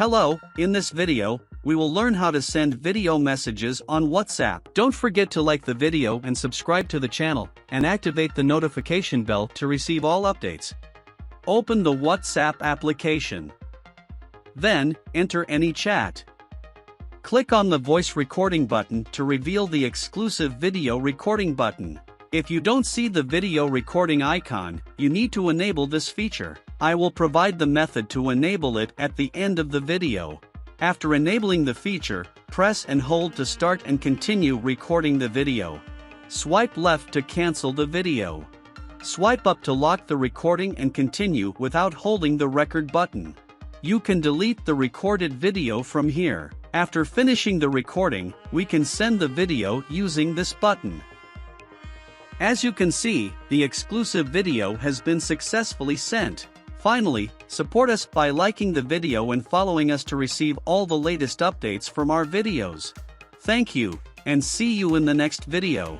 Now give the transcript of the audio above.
Hello, in this video, we will learn how to send video messages on WhatsApp. Don't forget to like the video and subscribe to the channel, and activate the notification bell to receive all updates. Open the WhatsApp application. Then, enter any chat. Click on the voice recording button to reveal the exclusive video recording button. If you don't see the video recording icon, you need to enable this feature. I will provide the method to enable it at the end of the video. After enabling the feature, press and hold to start and continue recording the video. Swipe left to cancel the video. Swipe up to lock the recording and continue without holding the record button. You can delete the recorded video from here. After finishing the recording, we can send the video using this button. As you can see, the exclusive video has been successfully sent. Finally, support us by liking the video and following us to receive all the latest updates from our videos. Thank you, and see you in the next video.